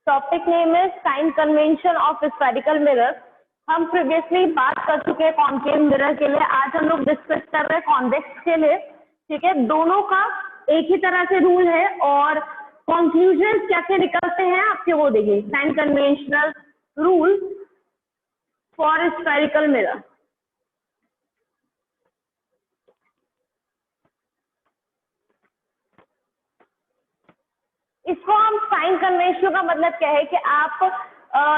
Topic name है sign convention of spherical mirror. हम previously बात कर चुके हैं कॉन्केव मिरर के लिए, आज हम लोग डिस्कस कर रहे हैं कॉन्वेक्स के लिए। ठीक है, दोनों का एक ही तरह से रूल है और कंक्लूजन क्या क्या निकलते हैं आपके वो देखिए। Sign conventional rule for spherical mirror. इसको हम साइन कन्वेंशन का मतलब क्या है कि आप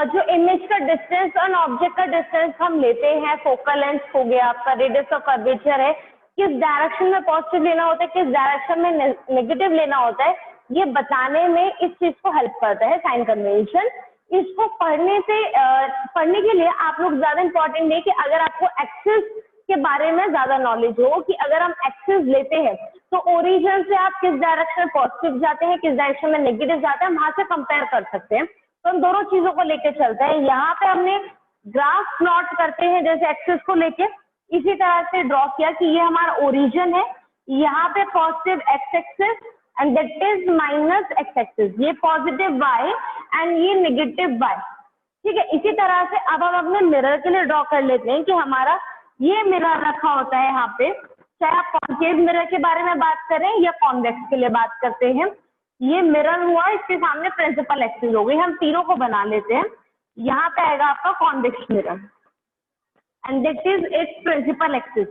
जो इमेज का डिस्टेंस और ऑब्जेक्ट का डिस्टेंस हम लेते हैं, फोकल लेंथ हो गया आपका, रेडियस ऑफ कर्वेचर है, किस डायरेक्शन में पॉजिटिव लेना होता है, किस डायरेक्शन में नेगेटिव लेना होता है, ये बताने में इस चीज को हेल्प करता है साइन कन्वेंशन। इसको पढ़ने के लिए आप लोग ज्यादा इंपॉर्टेंट है कि अगर आपको एक्सिस के बारे में ज्यादा नॉलेज हो कि अगर हम एक्सिस लेते हैं तो ओरिजिन से आप किस डायरेक्शन में पॉजिटिव जाते हैं, किस डायरेक्शन में नेगेटिव जाते हैं, वहां से कंपेयर कर सकते हैं। तो हम दोनों चीजों को लेके चलते हैं। यहाँ पे हमने ग्राफ प्लॉट करते हैं जैसे एक्सिस को लेके, इसी तरह से ड्रॉ किया कि ये हमारा ओरिजिन है, यहाँ पे positive x axis and that is minus x axis, ये पॉजिटिव वाई एंड ये नेगेटिव वाई। ठीक है, इसी तरह से अब हम अपने मिरर के लिए ड्रॉ कर लेते हैं कि हमारा ये मिरर रखा होता है यहाँ पे, चाहे आप कॉन्केव मिरर के बारे में बात करें या कॉन्वेक्स के लिए बात करते हैं। ये मिरर हुआ, इसके सामने प्रिंसिपल एक्सिस हो गई, हम तीनों को बना लेते हैं। यहाँ पे आएगा आपका convex mirror and that is its principal axis.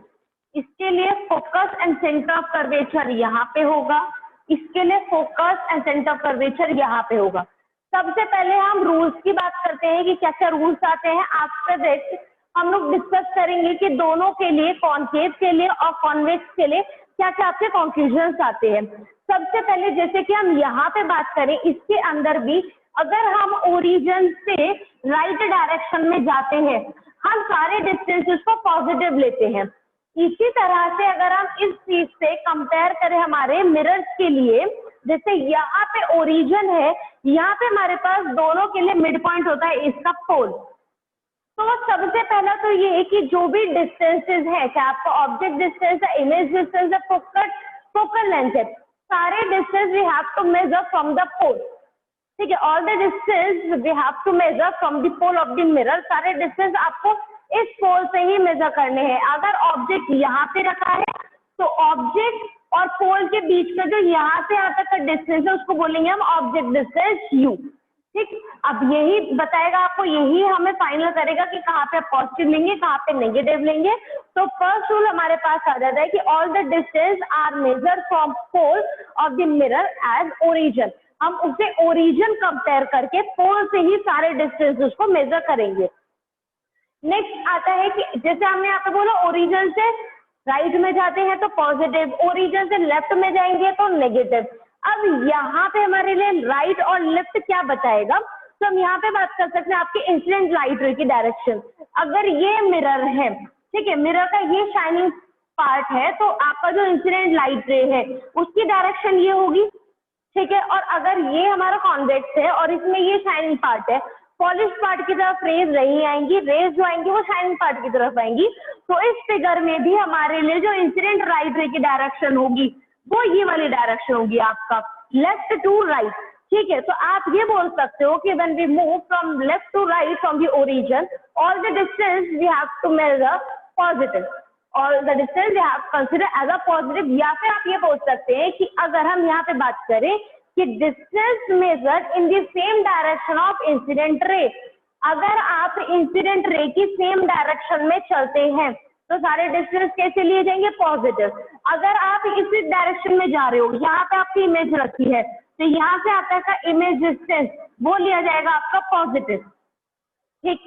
इसके लिए focus and centre of curvature यहाँ पे होगा, इसके लिए focus and centre of curvature यहाँ पे होगा। सबसे पहले हम रूल्स की बात करते हैं कि क्या क्या रूल्स आते हैं। आफ्टर दैट हम लोग डिस्कस करेंगे कि दोनों के लिए, कॉन्केव के लिए और कॉन्वेक्स के लिए क्या क्या आपके कंक्लूजन्स आते हैं। सबसे पहले जैसे कि हम यहाँ पे बात करें, इसके अंदर भी अगर हम ओरिजिन से राइट डायरेक्शन में जाते हैं, हम सारे डिस्टेंसेस को पॉजिटिव लेते हैं। इसी तरह से अगर हम इस चीज से कंपेयर करें हमारे मिरर्स के लिए, जैसे यहाँ पे ओरिजिन है, यहाँ पे हमारे पास दोनों के लिए मिड पॉइंट होता है इसका पोल। तो सबसे पहला तो ये है कि जो भी डिस्टेंसेस है, चाहे आपका ऑब्जेक्ट डिस्टेंस है, इमेज डिस्टेंस है, फोकल लेंथ है, सारे distance we have to measure from the pole. ठीक है, all the distance we have to measure from the pole of the mirror. सारे डिस्टेंस आपको इस पोल से ही मेजर करने हैं। अगर ऑब्जेक्ट यहाँ पे रखा है तो ऑब्जेक्ट और पोल के बीच में जो यहाँ से यहाँ तक का डिस्टेंस है उसको बोलेंगे हम ऑब्जेक्ट डिस्टेंस यू। ठीक, अब यही बताएगा आपको, यही हमें फाइनल करेगा कि कहाँ पे पॉजिटिव लेंगे, कहाँ पे नेगेटिव लेंगे। तो फर्स्ट रूल हमारे पास आ जाता है कि all the distance are measure from pole of the mirror as origin. हम उसे ओरिजिन कंपेयर करके पोल से ही सारे डिस्टेंसेस को मेजर करेंगे। नेक्स्ट आता है कि जैसे हमने यहाँ पे बोला ओरिजिन से राइट में जाते हैं तो पॉजिटिव, ओरिजिन से लेफ्ट में जाएंगे तो नेगेटिव। अब यहाँ पे हमारे लिए राइट और लेफ्ट क्या बताएगा, तो हम यहाँ पे बात कर सकते हैं आपके इंसिडेंट लाइट रे की डायरेक्शन। अगर ये मिरर है, ठीक है, मिरर का ये शाइनिंग पार्ट है, तो आपका जो इंसिडेंट लाइट रे है उसकी डायरेक्शन ये होगी। ठीक है, और अगर ये हमारा कॉन्वेक्स है और इसमें ये शाइनिंग पार्ट है, पॉलिश पार्ट की तरफ रेज नहीं आएंगी, रेज जो आएंगी वो शाइनिंग पार्ट की तरफ आएंगी। तो इस फिगर में भी हमारे लिए जो इंसिडेंट लाइट रे की डायरेक्शन होगी वो ये वाली डायरेक्शन होगी आपका लेफ्ट टू राइट। ठीक है, तो आप ये बोल सकते हो कि when we move from left to right from the origin, all the distance we have to measure positive, all the distance we have consider as a positive. या फिर आप ये बोल सकते हैं कि अगर हम यहाँ पे बात करें कि distance measure in the same direction of incident रे, अगर आप इंसिडेंट रे की सेम डायरेक्शन में चलते हैं तो सारे डिस्टेंस कैसे लिए जाएंगे, पॉजिटिव। अगर आप इसी डायरेक्शन में जा रहे हो, यहाँ पे आपकी इमेज रखी है, तो यहाँ से आपका इमेज डिस्टेंस वो लिया जाएगा आपका पॉजिटिव। ठीक,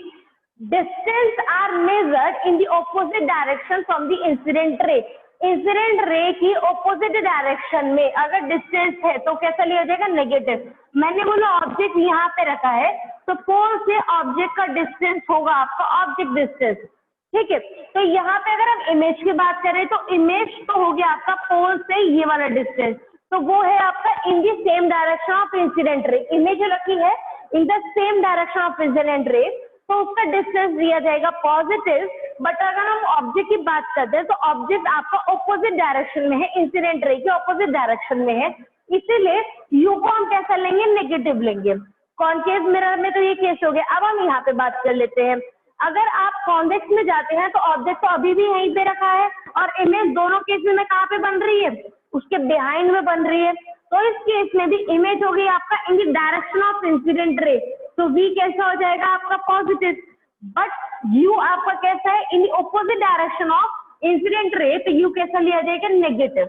distance are measured in the opposite direction from the incident ray. Incident ray की ऑपोजिट डायरेक्शन में अगर डिस्टेंस है तो कैसा लिया जाएगा, नेगेटिव। मैंने बोला ऑब्जेक्ट यहाँ पे रखा है तो पोल से ऑब्जेक्ट का डिस्टेंस होगा आपका ऑब्जेक्ट डिस्टेंस। ठीक है, तो यहाँ पे अगर हम इमेज की बात करें तो इमेज तो हो गया आपका पोल से ये वाला डिस्टेंस, तो वो है आपका in the same direction of incident ray. Image रखी है in the same direction of incident ray, तो उसका डिस्टेंस दिया जाएगा पॉजिटिव। बट अगर हम ऑब्जेक्ट की बात करते हैं तो ऑब्जेक्ट आपका ऑपोजिट डायरेक्शन में है, इंसिडेंट रे के ऑपोजिट डायरेक्शन में है, इसीलिए यू को हम कैसा लेंगे, नेगेटिव लेंगे। कॉन्केव मिरर में तो ये केस हो गया। अब हम यहाँ पे बात कर लेते हैं, अगर आप कॉन्वेक्स में जाते हैं तो ऑब्जेक्ट तो अभी भी यहीं पे रखा है और इमेज दोनों केसेस में कहाँ पे बन रही है, उसके बिहाइंड में बन रही है। तो इस केस में भी इमेज हो गई आपका in the direction of incident ray, तो वी कैसा हो जाएगा आपका पॉजिटिव, बट यू आपका कैसा है in opposite direction of incident ray, तो यू कैसा लिया जाएगा नेगेटिव।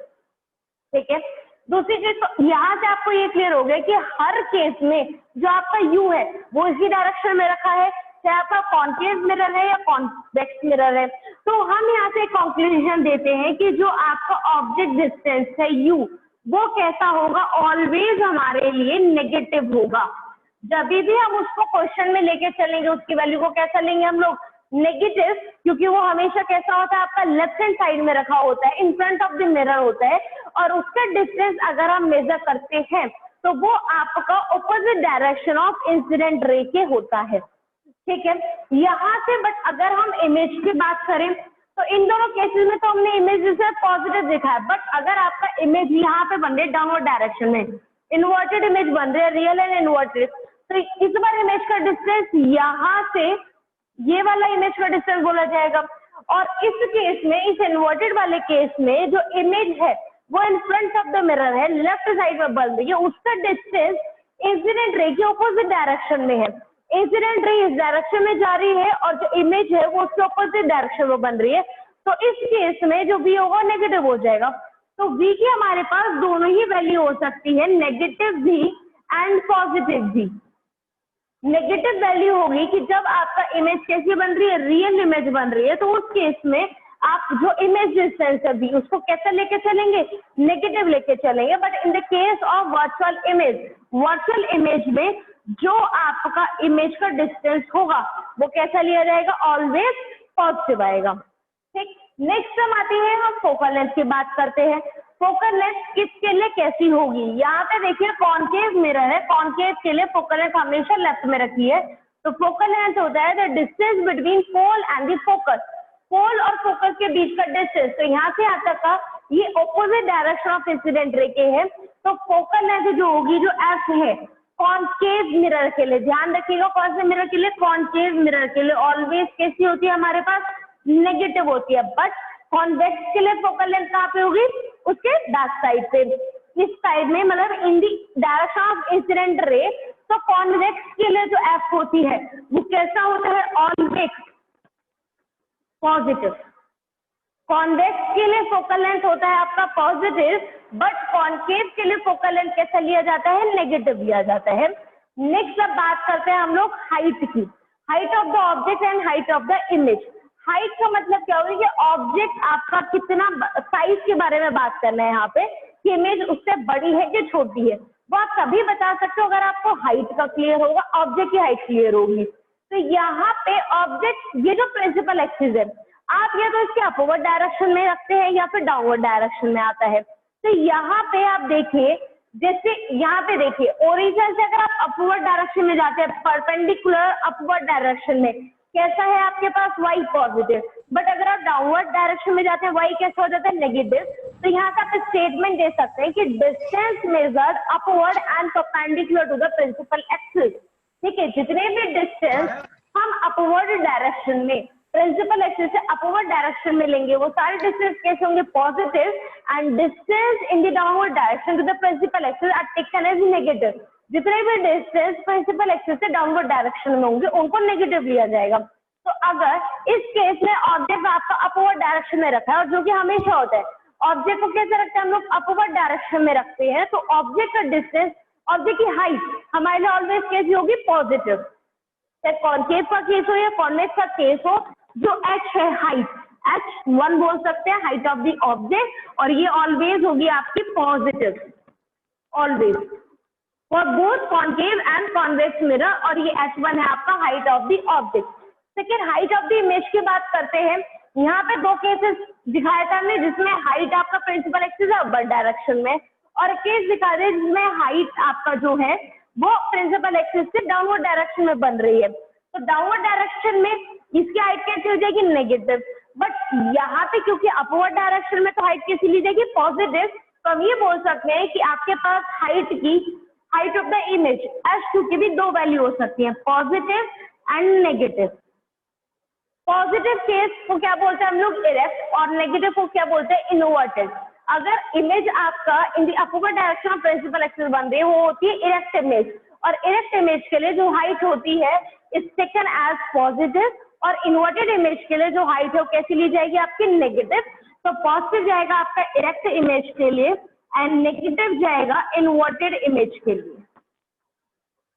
ठीक है, दूसरी चीज तो यहाँ से आपको ये क्लियर हो गया कि हर केस में जो आपका यू है वो इसी डायरेक्शन में रखा है, चाहे आपका कॉन्केव मिरर है या कॉन्वेक्स मिरर है। तो हम यहाँ से कंक्लूजन देते हैं कि जो आपका ऑब्जेक्ट डिस्टेंस है यू, वो कैसा होगा, ऑलवेज हमारे लिए नेगेटिव होगा। जब भी हम उसको क्वेश्चन में लेके चलेंगे उसकी वैल्यू को कैसा लेंगे हम लोग, नेगेटिव, क्योंकि वो हमेशा कैसा होता है आपका लेफ्ट हैंड साइड में रखा होता है, in front of the mirror होता है, और उसका डिस्टेंस अगर हम मेजर करते हैं तो वो आपका ऑपोजिट डायरेक्शन ऑफ इंसिडेंट रे के होता है। ठीक है, यहाँ से बट अगर हम इमेज की बात करें तो इन दोनों केसेस में तो हमने इमेज से पॉजिटिव देखा है, बट अगर आपका इमेज यहाँ पे बन रही है डाउनवर्ड डायरेक्शन में, इन्वर्टेड इमेज बन रही है, रियल एंड इन्वर्टेड, तो इस बार इमेज का डिस्टेंस यहाँ से ये वाला इमेज का डिस्टेंस बोला जाएगा। और इस केस में, इस इन्वर्टेड वाले केस में जो इमेज है वो in front of the mirror है, लेफ्ट साइड में बन रही है, उसका डिस्टेंस इंसिडेंट रे के ऑपोजिट डायरेक्शन में है। इंसिडेंट रे इस डायरेक्शन में जा रही है और जो इमेज है वो उसके ऑपोजिट डायरेक्शन में बन रही है, तो इस केस में जो v होगा नेगेटिव हो जाएगा। तो v की हमारे पास दोनों ही वैल्यू हो सकती है, negative v and positive v। Negative value होगी कि जब आपका इमेज कैसी बन रही है, रियल इमेज बन रही है, तो उस केस में आप जो इमेज डिस्टेंस है भी उसको कैसे लेके चलेंगे, नेगेटिव लेके चलेंगे। But in the case of virtual image में जो आपका इमेज का डिस्टेंस होगा वो कैसा लिया जाएगा, ऑलवेज पॉजिटिव आएगा। ठीक, नेक्स्ट हम आते हैं, हम फोकल लेंथ की बात करते हैं। फोकल लेंथ किसके लिए कैसी होगी, यहाँ पे देखिए कॉन्केव मिरर है, कॉन्केव के लिए फोकल लेंथ हमेशा लेफ्ट में रखी है। तो फोकल लेंथ होता है the distance between pole and the focus, pole और फोकस के बीच का डिस्टेंस। तो यहाँ से यहाँ तक का ये ऑपोजिट डायरेक्शन ऑफ इंसिडेंट रे के है, तो फोकल लेंथ जो होगी, जो एफ है कॉन्केव मिरर के लिए, ध्यान रखिएगा कौन से मिरर के लिए, कॉन्केव मिरर के लिए ऑलवेज कैसी होती है हमारे पास, नेगेटिव होती है। बट कॉन्वेक्स के लिए फोकल लेंथ कहाँ पे होगी, उसके बैक साइड पे, इस साइड में, मतलब in the direction of incident ray. तो कॉन्वेक्स के लिए जो एफ होती है वो कैसा होता है, ऑलवेज पॉजिटिव। कॉन्वेक्स के लिए फोकल लेंथ होता है आपका पॉजिटिव, बट कॉन्केव के लिए फोकल लेंथ कैसा लिया जाता है, नेगेटिव लिया जाता है। नेक्स्ट अब बात करते हैं हम लोग हाइट की, height of the object and height of the image. Height का मतलब क्या होगी, ऑब्जेक्ट आपका कितना साइज के बारे में बात करना है यहाँ पे, कि इमेज उससे बड़ी है कि छोटी है, वो आप तभी बता सकते हो अगर आपको हाइट का क्लियर होगा, ऑब्जेक्ट की हाइट क्लियर होगी। तो यहाँ पे ऑब्जेक्ट, ये जो प्रिंसिपल एक्सिस है, आप या तो इसके अपवर्ड डायरेक्शन में रखते हैं या फिर डाउनवर्ड डायरेक्शन में आता है। तो यहाँ पे आप देखिए, जैसे यहाँ पे देखिए ओरिजिन से अगर आप अपवर्ड डायरेक्शन में जाते हैं, परपेंडिकुलर अपवर्ड डायरेक्शन में कैसा है आपके पास, y पॉजिटिव, बट अगर आप डाउनवर्ड डायरेक्शन में जाते हैं y कैसा हो जाता है, नेगेटिव। तो यहाँ का आप स्टेटमेंट दे सकते हैं कि distance measured upward and perpendicular to the principal axis. ठीक है, जितने भी डिस्टेंस हम अपवर्ड डायरेक्शन में, प्रिंसिपल एक्सिस से अपवर्ड डायरेक्शन में लेंगे, वो सारे डिस्टेंस कैसे होंगे, positive, and distance in the downward direction to the principal axis are taken as negative. जितने भी डिस्टेंस प्रिंसिपल एक्सिस से डाउनवर्ड डायरेक्शन में होंगे उनको नेगेटिव लिया जाएगा। तो अगर इस केस में ऑब्जेक्ट आपका अपवर्ड डायरेक्शन में रखा है, और जो कि हमेशा होता है, ऑब्जेक्ट को कैसे रखते हैं हम लोग, अपवर्ड डायरेक्शन में रखते हैं, तो ऑब्जेक्ट का डिस्टेंस, ऑब्जेक्ट की हाइट हमारे लिए ऑलवेज कैसी होगी, पॉजिटिव। चाहे कॉन्केव का केस हो या कॉन्वेक्स का केस हो, जो h है हाइट, h1 बोल सकते हैं हाइट ऑफ द ऑब्जेक्ट, और ये ऑलवेज होगी आपकी positive, always for both concave and convex mirror, और ये h1 है आपका height of the object. Second, height of the image की बात करते हैं। यहाँ पे दो केसेस दिखाया था हमने, जिसमें हाइट आपका प्रिंसिपल एक्सिस है अपवर्ड डायरेक्शन में, और केस दिखा रहे जिसमें हाइट आपका जो है वो प्रिंसिपल एक्सिस से डाउनवर्ड डायरेक्शन में बन रही है। तो डाउनवर्ड डायरेक्शन में इसकी हाइट कैसी हो जाएगी, नेगेटिव, बट यहाँ पे क्योंकि अपवर्ड डायरेक्शन में तो हाइट कैसी ली जाएगी, पॉजिटिव। तो हम ये बोल सकते हैं कि आपके पास हाइट की height of the image S2 की भी दो वैल्यू हो सकती है, positive and negative. Positive case को क्या बोलते हैं हम लोग, इरेक्ट, और नेगेटिव को क्या बोलते हैं, इनवर्टेड। अगर इमेज आपका in the upward direction of principal axis बन रही है वो होती है इरेक्ट इमेज, और इरेक्ट इमेज के लिए जो हाइट होती है इज टेकन एज पॉजिटिव, और इन्वर्टेड इमेज के लिए जो हाइट है वो कैसी ली जाएगी आपकी, नेगेटिव। तो पॉजिटिव जाएगा आपका इरेक्ट इमेज के लिए एंड नेगेटिव जाएगा इन्वर्टेड इमेज के लिए।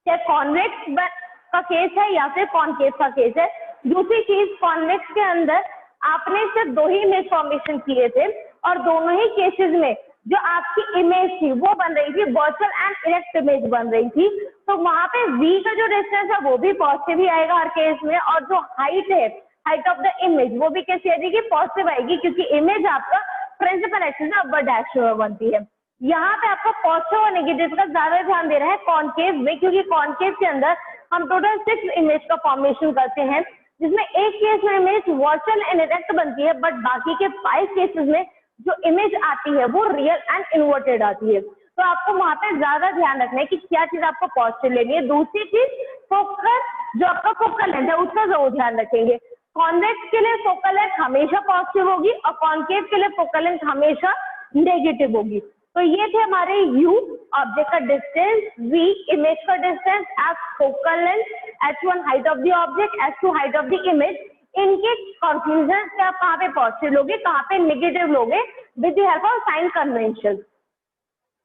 क्या कॉन्वेक्स का केस है या फिर कॉनकेव का केस है। दूसरी चीज, कॉन्वेक्स के अंदर आपने सिर्फ दो ही इमेज फॉर्मेशन किए थे और दोनों ही केसेस में जो आपकी इमेज थी वो बन रही थी वर्चुअल एंड इरेक्ट इमेज बन रही थी, तो वहां पे v का जो डिस्टेंस है वो भी पॉजिटिव ही आएगा हर केस में, और जो हाइट है, हाइट ऑफ द इमेज, वो भी कैसी आएगी, पॉजिटिव आएगी, क्योंकि इमेज आपका प्रिंसिपल एक्सिस में अपवर्ड डायरेक्शन में बनती है। यहाँ पे आपको पॉजिटिव और नेगेटिव का ज्यादा ध्यान दे रहा है कॉनकेव में, क्योंकि कॉनकेव के अंदर हम टोटल 6 इमेज का फॉर्मेशन करते हैं, जिसमें एक केस में इमेज वर्चुअल एंड इरेक्ट बनती है, बट बाकी के 5 केसेस में जो इमेज आती है वो रियल एंड इन्वर्टेड आती है। तो आपको वहां पे ज्यादा ध्यान रखना है कि क्या चीज आपको पॉजिटिव लेनी है। दूसरी चीज, फोकस, जो आपका फोकल लेंथ है उसका जरूर ध्यान रखेंगे। कॉन्वेक्स के लिए फोकल लेंथ हमेशा पॉजिटिव होगी और कॉनकेव के लिए फोकल लेंथ हमेशा नेगेटिव होगी। तो ये थे हमारे u ऑब्जेक्ट का डिस्टेंस, v इमेज का distance, s focal length, h1 height of the object, h2 height of the image. इनके कंक्लूजन से आप कहाँ पे पॉजिटिव लोगे, कहाँ पे नेगेटिव लोगे, with the help of sign convention.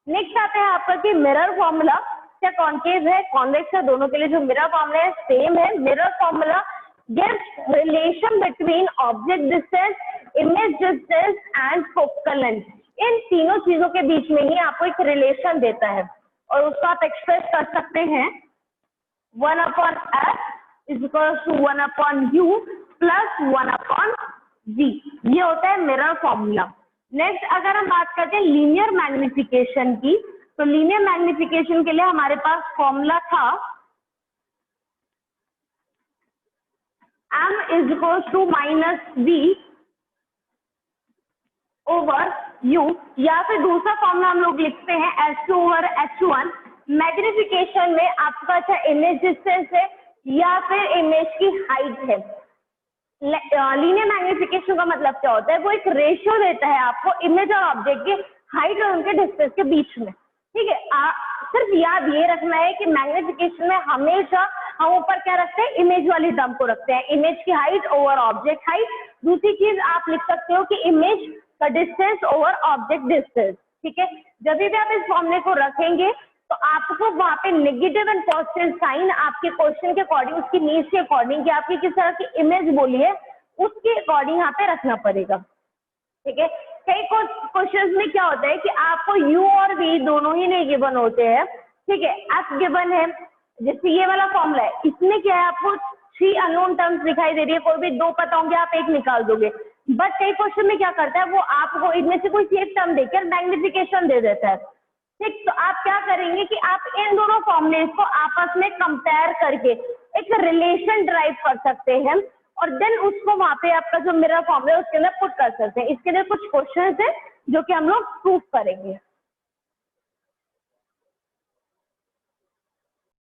Next आता है आपका कि मिरर फॉर्मूला, क्या कॉनकेव है कॉन्वेक्स है दोनों के लिए जो मिरर फॉर्मूला है सेम है। Mirror formula gives relation between object distance, image distance and focal length. इन तीनों चीजों के बीच में ही आपको एक रिलेशन देता है और उसको आप एक्सप्रेस कर सकते हैं 1/f is equal to 1/u plus 1/v। ये होता है मिरर फॉर्मूला। नेक्स्ट अगर हम बात करते हैं लीनियर मैग्निफिकेशन की, तो लीनियर मैग्निफिकेशन के लिए हमारे पास फॉर्मूला था m is equal to -v over u, या फिर दूसरा फॉर्मूला हम लोग लिखते हैं S2 ओवर H1। मैग्निफिकेशन में आपका अच्छा इमेज डिस्टेंस है या फिर इमेज की हाइट है। लीनियर मैग्निफिकेशन का मतलब क्या होता है, वो एक रेशियो देता है आपको इमेज और ऑब्जेक्ट के हाइट और उनके डिस्टेंस के बीच में। ठीक है, सिर्फ याद ये रखना है कि मैग्निफिकेशन में हमेशा हम ऊपर क्या रखते हैं, इमेज वाली टर्म को रखते हैं, इमेज की हाइट ओवर ऑब्जेक्ट हाइट। दूसरी चीज आप लिख सकते हो कि इमेज का डिस्टेंस ओवर ऑब्जेक्ट डिस्टेंस। ठीक है, जब भी आप इस फॉर्मूले को रखेंगे तो आपको वहां पे नेगेटिव एंड पॉजिटिव साइन आपके क्वेश्चन के अकॉर्डिंग, उसकी नीड के अकॉर्डिंग कि आपकी किस तरह की इमेज बोली है उसके अकॉर्डिंग यहाँ पे रखना पड़ेगा। ठीक है, कई क्वेश्चंस में क्या होता है कि आपको u और v दोनों ही नहीं गिवन होते हैं। ठीक है, f गिवन है, जैसे ये वाला फॉर्मूला है, इसमें क्या है आपको 3 अननोन टर्म्स दिखाई दे रही है, कोई भी 2 पता होंगे आप एक निकाल दोगे। बट कई क्वेश्चन में क्या करता है वो आपको इनमें से कोई एक टर्म देकर मैग्निफिकेशन दे देता है। ठीक, तो आप क्या करेंगे कि आप इन दोनों फॉर्मूलेस को आपस में कंपेयर करके एक रिलेशन ड्राइव कर सकते हैं और देन उसको वहां पे आपका जो मिरर फॉर्मूला है उसके अंदर पुट कर सकते हैं। इसके लिए कुछ क्वेश्चंस है जो कि हम लोग प्रूफ करेंगे।